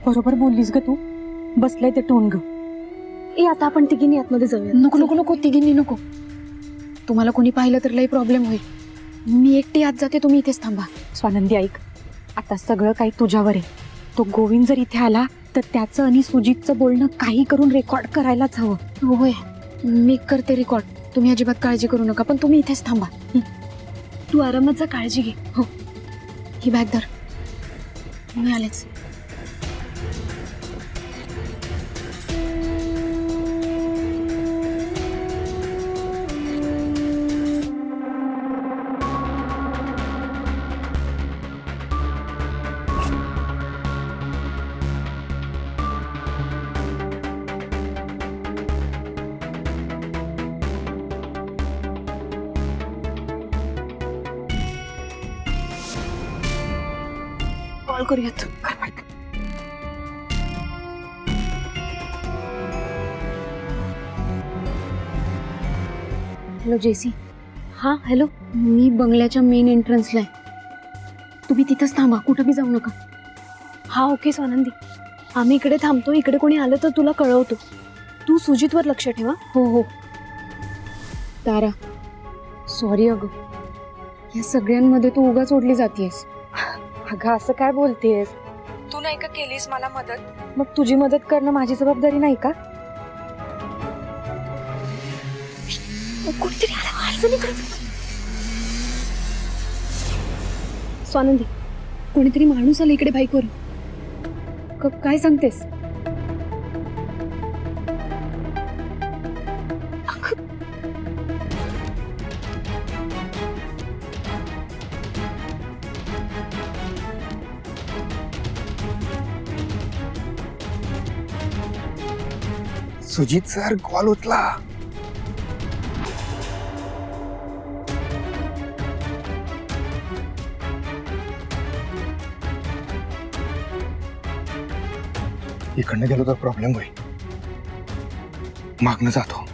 बरोबर बोललीस ग तू. बसलाय ते टोन ग. आता आपण तिघींनी आतमध्ये जाऊया. नको नको नको, तिघींनी नको. तुम्हाला कोणी पाहिलं तर लई प्रॉब्लेम होईल. मी एकटी आत जाते, तुम्ही इथेच थांबा. स्वानंदी ऐक, आता सगळं काही तुझ्यावर आहे. तो गोविंद जर इथे आला तर त्याचं आणि सुजितचं बोलणं काही करून रेकॉर्ड करायलाच हवं. होय, मी करते रेकॉर्ड. तुम्ही अजिबात काळजी करू नका, पण तुम्ही इथेच थांबा. तू आरामात जा, काळजी घे. हो, ही बॅग धर. मी आलेच. कॉल करूयात. Hello Jessie. हा हॅलो. मी बंगल्याच्या मेन एंट्रन्सला आहे. तुम्ही तिथंच थांबा, कुठं बी जाऊ नका. हा ओके स्वानंदी, आम्ही इकडे थांबतो. इकडे कोणी आलं तर तुला कळवतो. तू सुजितवर लक्ष ठेवा. हो हो. तारा, सॉरी अगं, या सगळ्यांमध्ये तू उगाच ओढली जातेस. अगं असं काय बोलतेस? तू नाही का केलीस मला मदत, मग तुझी मदत करणं माझी जबाबदारी नाही का? कोणीतरी आलं. स्वानंदी, कोणीतरी माणूस आला इकडे बाईकवर. काय सांगतेस? सुजित सर कॉल उचला. इकडनं गेलो तर प्रॉब्लेम होईल. मागणं जातो.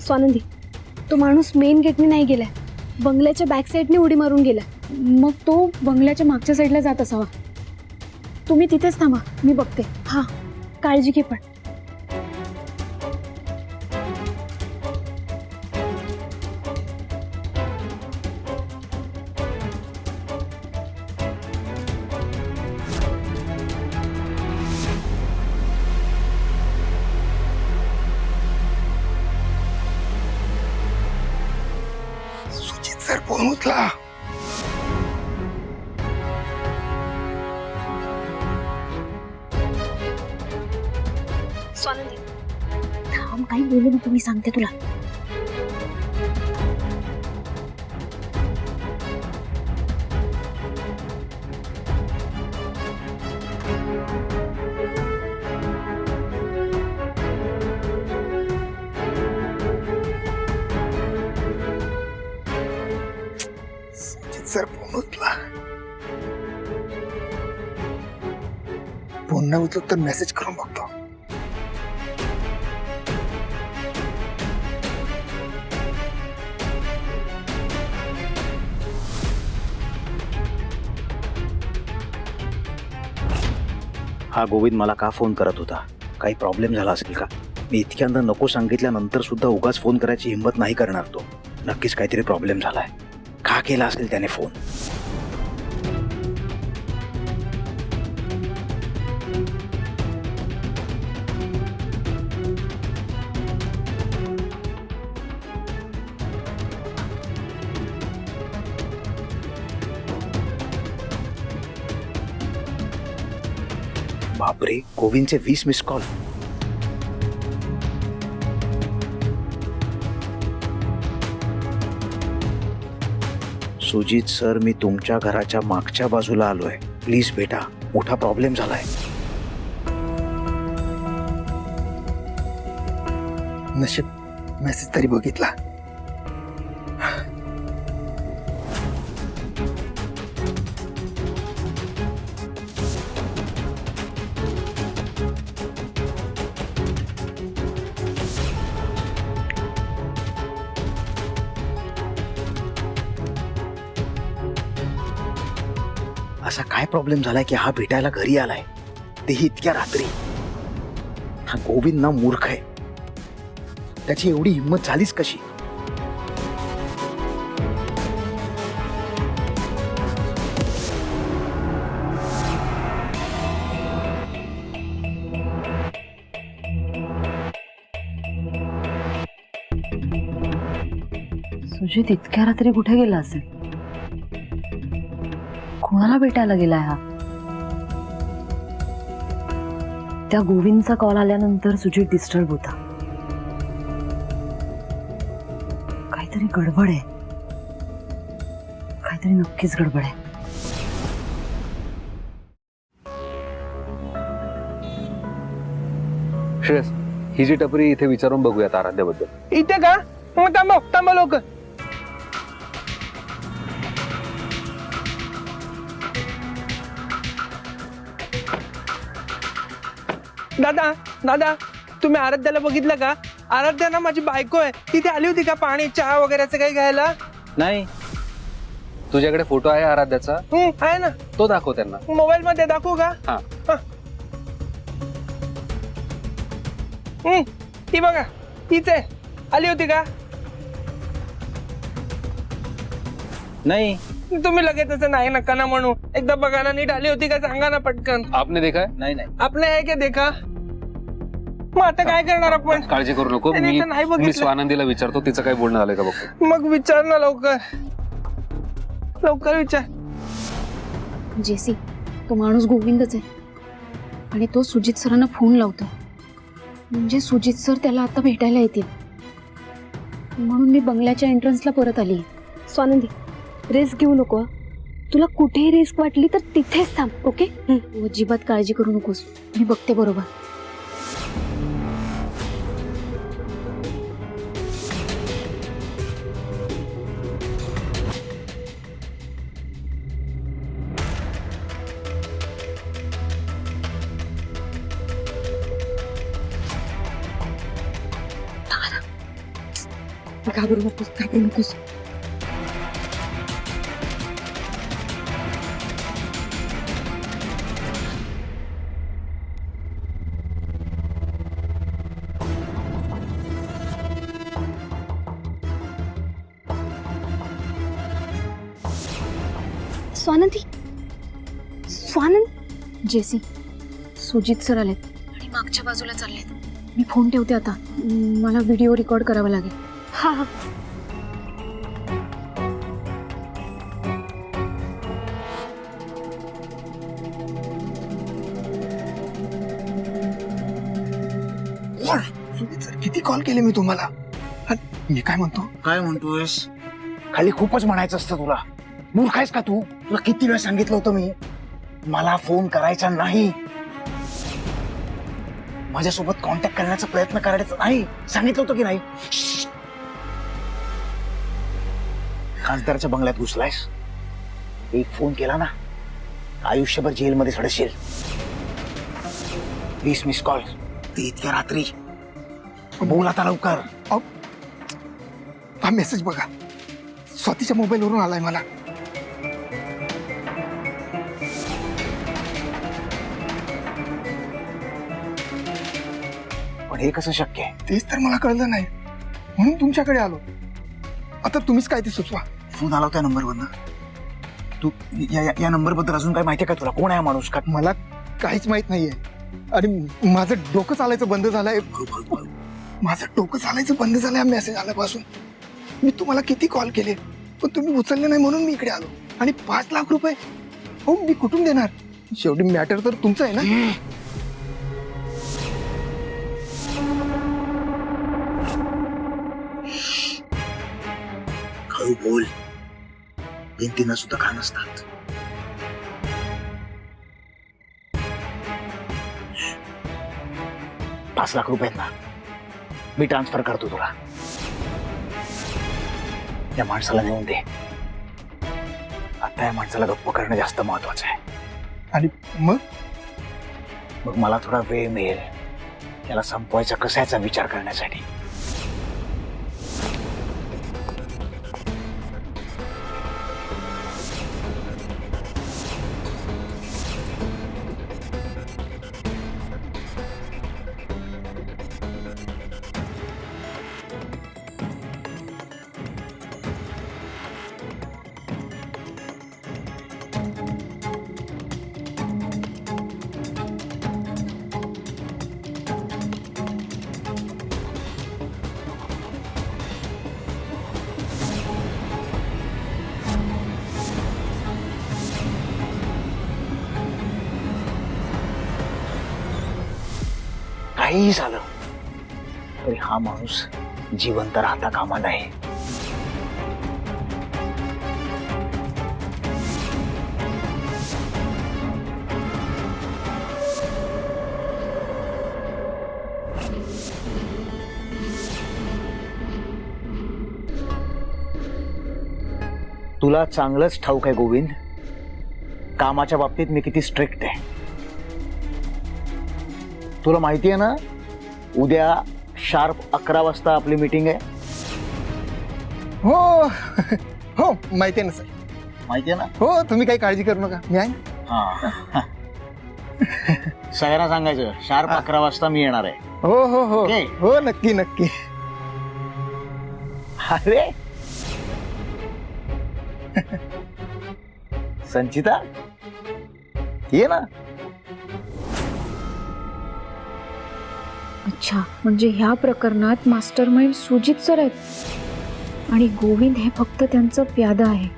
स्वानंदी, तो माणूस मेन गेटने नाही गेलाय, बंगल्याच्या बॅक साईडने उडी मारून गेलाय. मग तो बंगल्याच्या मागच्या साईडला जात असावा. तुम्ही तिथेच थांबा, मी बघते. हा, काळजी घे पण. सुजित सर फोन उचला. स्वानंदी, थांब, काही बोलू नको, मी सांगते तुला. सुजित सर फोन उचला. फोन नाही उचलत तर मेसेज करून बघतो. हा गोविंद मला का फोन करत होता? काही प्रॉब्लेम झाला असेल का? मी इतक्यांदा नको सांगितल्यानंतर सुद्धा उगाच फोन करायची हिंमत नाही करणार तो. नक्कीच काहीतरी प्रॉब्लेम झालाय. का केला असेल त्याने फोन? बापरे, गोविंदचे 20 मिस कॉल. सुजित सर, मी तुमच्या घराच्या मागच्या बाजूला आलोय. प्लीज भेटा, मोठा प्रॉब्लेम झालाय. नशीब मेसेज तरी बघितला. असा काय प्रॉब्लेम झालाय की हा भेटायला घरी आलाय, तेही इतक्या रात्री? हा गोविंद ना मूर्ख आहे, त्याची एवढी हिंमत झालीच कशी? सुजित इतक्या रात्री कुठे गेला असेल? कोणाला भेटायला गेलाय हा? त्या गोविंदचा कॉल आल्यानंतर सुजित डिस्टर्ब होता. काहीतरी गडबड आहे, काहीतरी नक्कीच गडबड आहे. श्रेयस, ही जी टपरी इथे विचारून बघूयात आराध्याबद्दल. इथे का? मग थांबा लवकर. दादा तुम्ही आराध्याला बघितलं का? आराध्या ना माझी बायको आहे, तिथे आली होती का पाणी चहा वगैरेचं काही घ्यायला? नाही. तुझ्याकडे फोटो आहे आराध्याचा? आहे ना. तो दाखव त्यांना. मोबाईल मध्ये दाखवू का? हा. ती बघा, तीच आहे. आली होती का? नाही. तुम्ही लगेच असं नाही नका ना म्हणू. एकदा बघा ना, नीट आली होती का सांगा ना पटकन. आपने देखा है? नाही नाही. आपने आहे का देखा? मग आता काय करणार आपण? काळजी करू नको, नाही, नाही मी बघितलं. स्वानंदीला विचारतो, तिचं काय बोलणं झालंय का बघतो. मग विचार ना लवकर विचार. जेसी, तो माणूस गोविंदच आहे आणि तो सुजित सरांना फोन लावतो. म्हणजे सुजित सर त्याला आता भेटायला येतील, म्हणून मी बंगल्याच्या एंट्रन्सला परत आली. स्वानंदी, रिस्क घेऊ नको. तुला कुठेही रिस्क वाटली तर तिथेच थांब. ओके? तू अजिबात काळजी करू नकोस, मी बघते बरोबर. घाबरू नकोस. स्वानंद, जेसी, सुजित सर आलेत आणि मागच्या बाजूला चाललेत. मी फोन ठेवते आता, मला व्हिडिओ रेकॉर्ड करावा लागेल. हा. सुजित सर, किती कॉल केले मी तुम्हाला? आणि मी काय म्हणतो? काय म्हणतोयस? खाली खूपच म्हणायचं असतं तुला. मूर्ख आहेस का तू? तुला किती वेळ सांगितलं होतं मी, मला फोन करायचा नाही, माझ्यासोबत कॉन्टॅक्ट करण्याचा प्रयत्न करायचा नाही, सांगितलं होतं की नाही? खासदारच्या बंगल्यात घुसलायस, एक फोन केला ना, आयुष्यभर जेलमध्ये सडशील. 20 मिस कॉल, ते इतक्या रात्री. बोल आता लवकर. हा मेसेज बघा, स्वातीच्या मोबाईलवरून आलाय मला. पण हे कसं शक्य आहे? तेच तर मला कळलं नाही, म्हणून तुमच्याकडे आलो. आता तुम्हीच काय ते सुचवा. फोन आला होता नंबरवरनं. तू या नंबर बद्दल अजून काय माहिती आहे का तुला? कोण आहे माणूस? का मला काहीच माहित नाहीये आणि माझं डोकं चालायचं बंद झालंय. माझं डोकं चालायचं बंद झालंय मेसेज आल्यापासून. मी तुम्हाला किती कॉल केले पण तुम्ही उचलले नाही, म्हणून मी इकडे आलो. आणि 5 लाख रुपये हो मी कुठून देणार? शेवटी मॅटर तर तुमचं आहे ना. हळू बोल, भिंतींना सुद्धा कान असतात. $5 लाख रुपयांना मी ट्रान्सफर करतो तुला. या माणसाला नेऊन दे. आता या माणसाला गप्प करणं जास्त महत्वाचं आहे. आणि मग मग मला थोडा वेळ मिळेल याला संपवायचा कसा याचा विचार करण्यासाठी. काहीही झालं तरी हा माणूस जिवंत राहता कामा नये. तुला चांगलंच ठाऊक आहे गोविंद, कामाच्या बाबतीत मी किती स्ट्रिक्ट आहे. तुला माहिती आहे ना, उद्या शार्प 11 वाजता आपली मीटिंग आहे. हो हो माहिती आहे ना सर. माहिती आहे ना? हो तुम्ही काही काळजी करू नका, मी आहे. हा. सगळ्यांना सांगायचं शार्प 11 वाजता मी येणार आहे. हो हो हो ओके. हो नक्की नक्की. अरे संचिता ये ना. अच्छा, म्हणजे ह्या प्रकरणात मास्टर माइंड सुजित सर आहेत आणि गोविंद हे फक्त त्यांचं प्यादा आहे.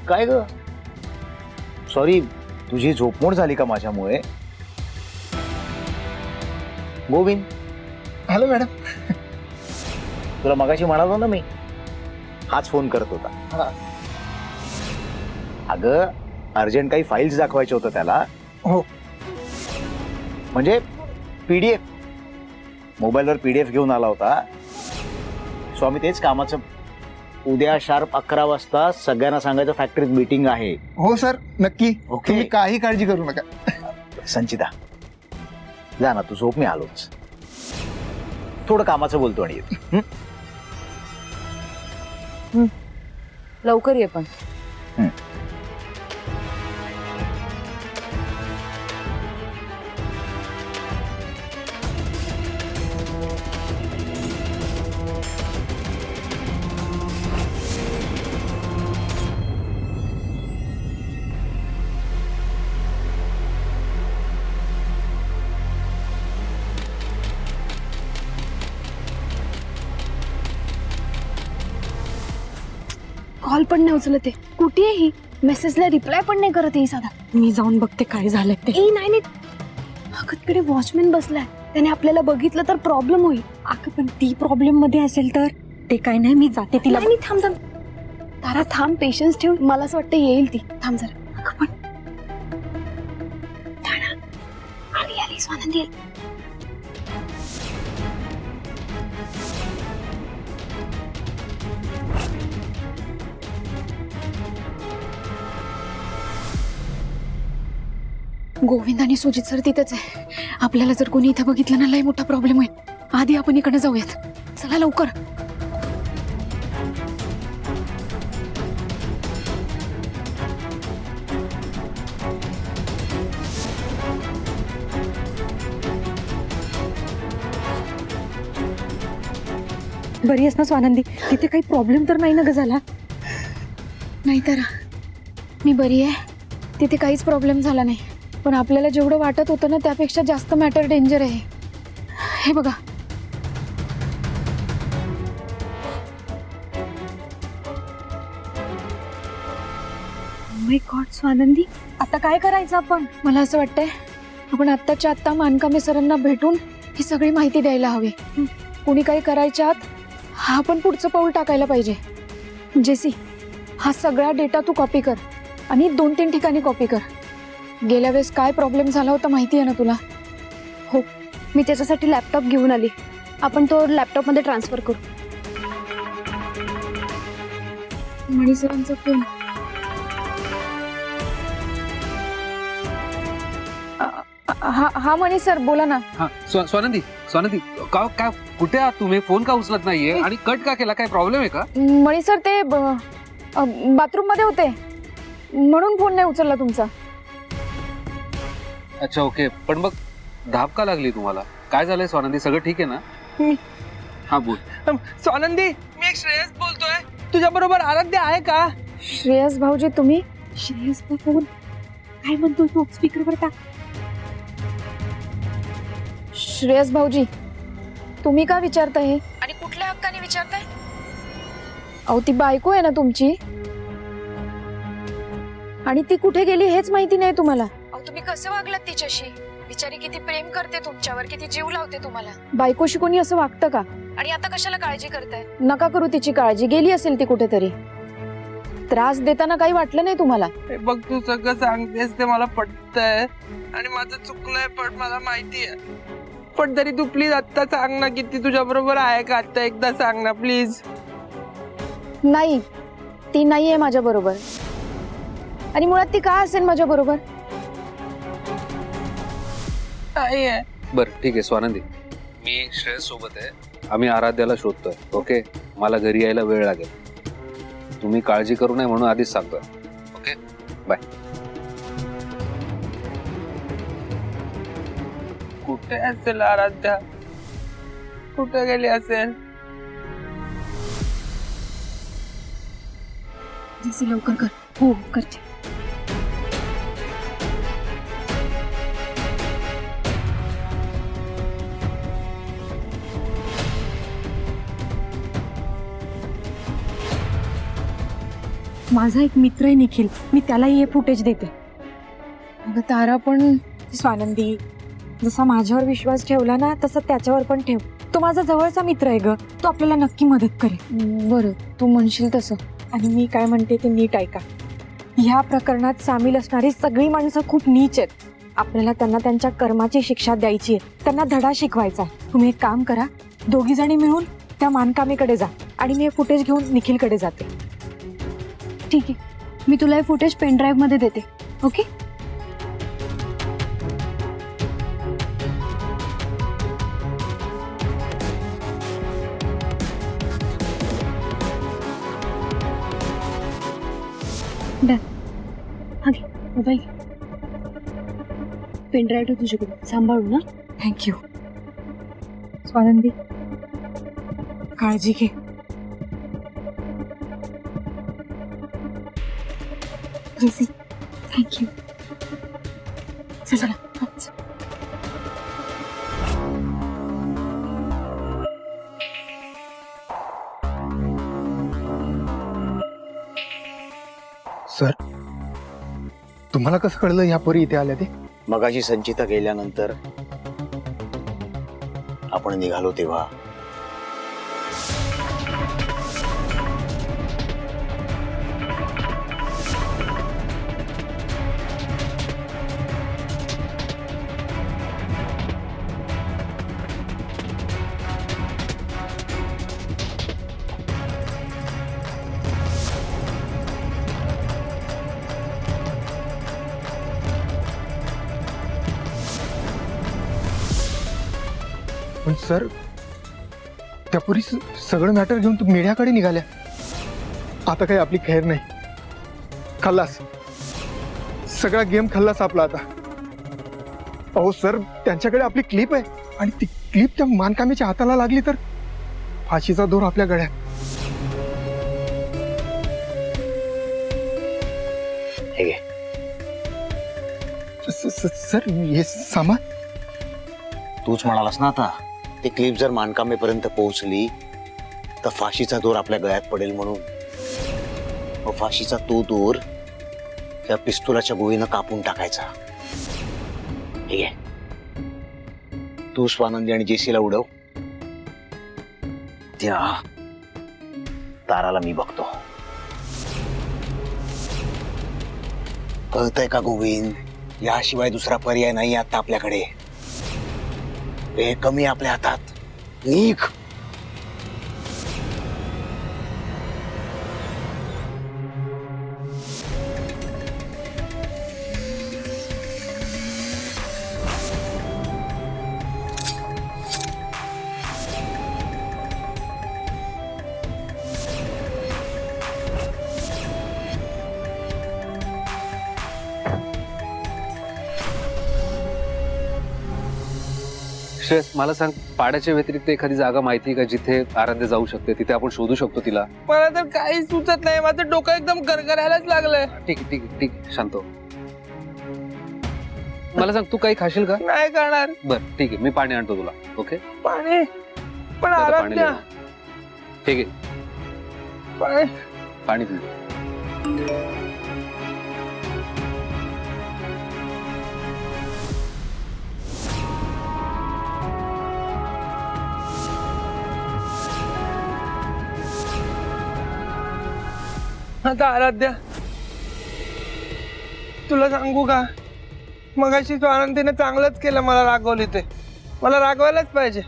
काय ग, सॉरी तुझी झोपमोड झाली का माझ्यामुळे? Govind, hello madam. तुला मगाशी म्हणालो ना मी, हाच फोन करत होता. हा. अगं अर्जंट काही फाईल्स दाखवायचे होतं त्याला. हो. म्हणजे पीडीएफ, मोबाईलवर पीडीएफ घेऊन आला होता. सो आम्ही तेच कामाचं. उद्या शार्प 11 वाजता सगळ्यांना सांगायचं फॅक्टरीत मीटिंग आहे. हो सर नक्की. ओके. तुम्ही काही काळजी करू नका. संचिता जा ना, तू झोप, मी आलोच. थोडं कामाचं बोलतो आणि येतो. लवकर ये पण. कॉल पण नाही उचलत आहे. कुठे आहे ही? मेसेजला रिप्लाय पण नाही करत आहे साधा. मी जाऊन बघते काय झालंय ते. ए नाही नाही, अगं तिकडे वॉचमॅन बसलाय, त्याने आपल्याला बघितलं तर प्रॉब्लेम होईल. अगं पण ती प्रॉब्लेम मध्ये असेल तर? ते काय नाही, मी जाते तिला. नाही थांब थांब तारा, थांब, पेशन्स ठेव. मला असं वाटतं येईल ती. थांब जरा. अगं पण आली आली स्वानंदी. गोविंद आणि सुजित सर तिथेच आहे. आपल्याला जर कोणी इथे बघितलं ना, लय मोठा प्रॉब्लेम होईल. आधी आपण इकडे जाऊयात. चला लवकर. बरी आहेस ना स्वानंदी? तिथे काही प्रॉब्लेम तर नाही ना ग झाला? नाही तर मी बरी आहे. तिथे काहीच प्रॉब्लेम झाला नाही. पण आपल्याला जेवढं वाटत होतं ना, त्यापेक्षा जास्त मॅटर डेंजर आहे. हे बघा. माय गॉड स्वानंदी, आता काय करायचं आपण? मला असं वाटतंय आपण आत्ताच्या आत्ता मानकामे सरांना भेटून ही सगळी माहिती द्यायला हवी. कुणी काही करायच्या आत हा आपण पुढचं पाऊल टाकायला पाहिजे. जेसी, हा सगळा डेटा तू कॉपी कर आणि 2-3 ठिकाणी कॉपी कर. गेल्या वेळेस काय प्रॉब्लेम झाला होता माहिती आहे ना तुला? हो, मी त्याच्यासाठी लॅपटॉप घेऊन आली. आपण तो लॅपटॉपमध्ये ट्रान्सफर करू. मणी सरांचा फोन. हा मणी सर, बोला ना. हा स्वानंदी, स्वानंदी काय कुठे आहात तुम्ही? फोन का उचलत नाहीये आणि कट का केला? काय प्रॉब्लेम आहे का? मणी सर ते बाथरूम मध्ये होते म्हणून फोन नाही उचलला तुमचा. अच्छा ओके, पण मग धाप का लागली तुम्हाला? काय झालंय स्वानंदी? सगळं ठीक आहे ना? हा बोल. स्वानंदी, मी एक श्रेयस बोलतोय. तुझ्या बरोबर आराध्य आहे का? श्रेयस भाऊजी तुम्ही? श्रेयसचा फोन काय म्हणतोय तो? स्पीकरवर टाक. श्रेयस भाऊजी तुम्ही का विचारताय हे? आणि कुठल्या हक्काने विचारताय? अहो ती बायको आहे ना तुमची, आणि ती कुठे गेली हेच माहिती नाही तुम्हाला. अहो तुम्ही कसे वागलात तिच्याशी? बिचारी किती प्रेम करते तुमच्यावर, किती जीव लावते तुम्हाला. बायकोशी कोणी असं वागतं का? आणि आता कशाला काळजी करताय? नका करू तिची काळजी, गेली असेल ती कुठेतरी. त्रास देताना काही वाटलं नाही तुम्हाला? हे बघ, तू सगळं सांगतेस ते मला पटतंय आणि माझं चुकलंय पण मला माहिती आहे. पण तरी तू प्लीज आता सांग ना की ती तुझ्या बरोबर आहे का. आता एकदा सांग ना प्लीज. नाही, ती नाहीये माझ्या बरोबर. आणि मुळात ती का असेल माझ्या बरोबर? नाहीये. बरं ठीक आहे स्वानंदी, मी श्रेयस सोबत आहे. आम्ही आराध्याला शोधतोय. ओके, मला घरी यायला वेळ लागेल. तुम्ही काळजी करू नये म्हणून आधीच सांगतोय. Okay, bye. कुठे असेल आराध्या? कुठे गेली असेल? जेसी लवकर कर. हो करते. माझा एक मित्र आहे निखिल, मी त्यालाही हे फुटेज देते. अगं तारा, पण स्वानंदी, जसा माझ्यावर विश्वास ठेवला ना तसा त्याच्यावर पण ठेव. तो माझा जवळचा मित्र आहे ग, तो आपल्याला नक्की मदत करेल. बरं, तू म्हणशील तसं. आणि मी काय म्हणते ते नीट ऐका. ह्या प्रकरणात सामील असणारी सगळी माणसं खूप नीच आहेत. आपल्याला त्यांना त्यांच्या कर्माची शिक्षा द्यायची आहे, त्यांना धडा शिकवायचा आहे. तुम्ही एक काम करा, दोघी जणी मिळून त्या मानकामीकडे जा आणि मी हे फुटेज घेऊन निखिलकडे जाते. ठीक आहे, मी तुला हे फुटेज पेनड्राईव्ह मध्ये देते. ओके. मोबाईल पेनड्राईव्ह तुझ्याकडे सांभाळू ना. थँक्यू स्वानंदी, काळजी घे. JC thank you. चला. सर, तुम्हाला कसं कळलं ह्या पोरी इथे आल्या ते? मगाशी संचिता गेल्यानंतर आपण निघालो तेव्हा पण सर, त्या पोरी सगळं मॅटर घेऊन तू मीडियाकडे निघाल्या. आता काही आपली खैर नाही. खल्लास, सगळा गेम खल्लास आपला आता. अहो सर, त्यांच्याकडे आपली क्लिप आहे आणि ती क्लिप त्या मानकामीच्या हाताला लागली तर फाशीचा दोर आपल्या गळ्यात. हे घे. सर, हे सामान तूच म्हणालास ना आता, ती क्लिप जर मानकामेपर्यंत पोहोचली तर फाशीचा दोर आपल्या गळ्यात पडेल म्हणून. व फाशीचा तो दोर त्या पिस्तुलाच्या गोळीनं कापून टाकायचा. हे घे. तू स्वानंदी आणि जेसीला उडव. त्या ताराला मी बघतो. कळतंय का गोविंद, याशिवाय दुसरा पर्याय नाही आता आपल्याकडे. हे कमी आपल्या हातात. निघ. श्रेयस, मला सांग, पाड्याच्या व्यतिरिक्त एखादी जागा माहिती का जिथे आराध्य जाऊ शकते, तिथे आपण शोधू शकतो तिला? मला तर काही सुचत नाही. माझं डोकं एकदम गरगरायलाच लागलंय. ठीक आहे, ठीक आहे, ठीक आहे, शांत हो. मला सांग, तू काही खाशील का? नाही करणार. बर ठीक आहे, मी पाणी आणतो तुला. ओके, पाणी? पण आता पाणी आराध्या, लिहा. ठीक आहे, पाणी. पाणी पी. आता आराध्या, तुला सांगू का, मगाशी स्वानंदीने चांगलंच केलं, मला रागवली ते. मला रागवायलाच पाहिजे.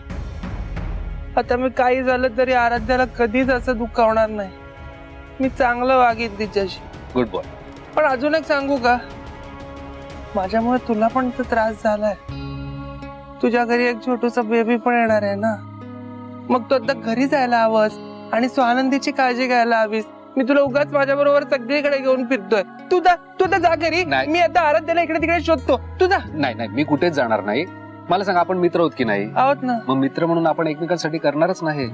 आता मी काही झालं तरी आराध्याला कधीच असं दुखावणार नाही. मी चांगलं वागेन तिच्याशी. Good boy. पण अजून एक सांगू का, माझ्यामुळे तुला पण तर त्रास झालाय. तुझ्या घरी एक छोटूसा बेबी पण येणार आहे ना, मग तू आता घरी जायला हवंस आणि स्वानंदीची काळजी घ्यायला हवीस. मी तुला उगाच माझ्या बरोबर सगळीकडे घेऊन फिरतोय. तू तर जा घरी. नाही. मी आता आराध्याला इकडे तिकडे शोधतो. तू जा. नाही, मी कुठेच जाणार नाही. मला सांग, आपण मित्र आहोत की नाही? आहोत ना. मग मित्र म्हणून आपण एकमेकांसाठी करणारच नाही.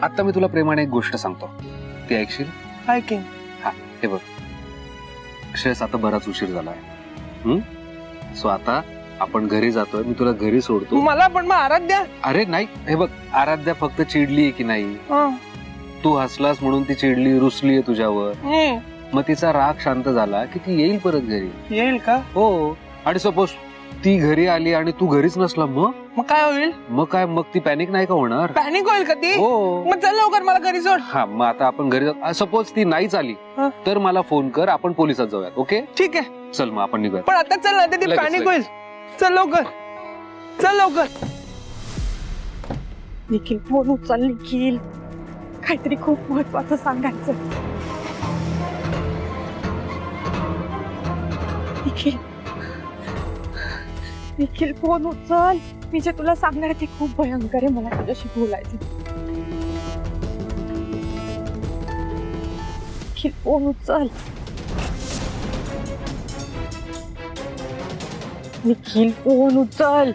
आता मी तुला प्रेमाने एक गोष्ट सांगतो, ती ऐकशील? ऐकेन. हे बघ श्रेयस, आता बराच उशीर झालाय. सो आता आपण घरी जातोय, मी तुला घरी सोडतो. मला पण मग आराध्या. अरे नाही, हे बघ, आराध्या फक्त चिडलीये की नाही? तू हसलास म्हणून ती चिडली, रुसलीये तुझ्यावर. मग तिचा राग शांत झाला की ती येईल परत घरी. येईल का? हो. आणि सपोज ती घरी आली आणि तू घरीच नसला, मग काय होईल? मग ती पॅनिक नाही का होणार? पॅनिक होईल का ती? हो. मग चल लवकर, मला घरी सोड. हा, मग आता आपण घरी जाऊ. सपोज ती नाहीच आली हा. तर मला फोन कर, आपण पोलिसात जाऊयात. ओके, ठीक आहे. चल मग आपण निघूया. पण आता चल, नाही तर ती लगेच, पॅनिक लगेच. होईल. चल लवकर, चल लवकर. निखिल, फोन उचल निखिल, काहीतरी खूप महत्वाचं सांगायचं. निखिल, निखिल, फोन उचल. मी जे तुला सांगणार आहे ते खूप भयंकर आहे. मला तुझ्याशी बोलायचं. निखिल, फोन उचल. निखिल, फोन उचल.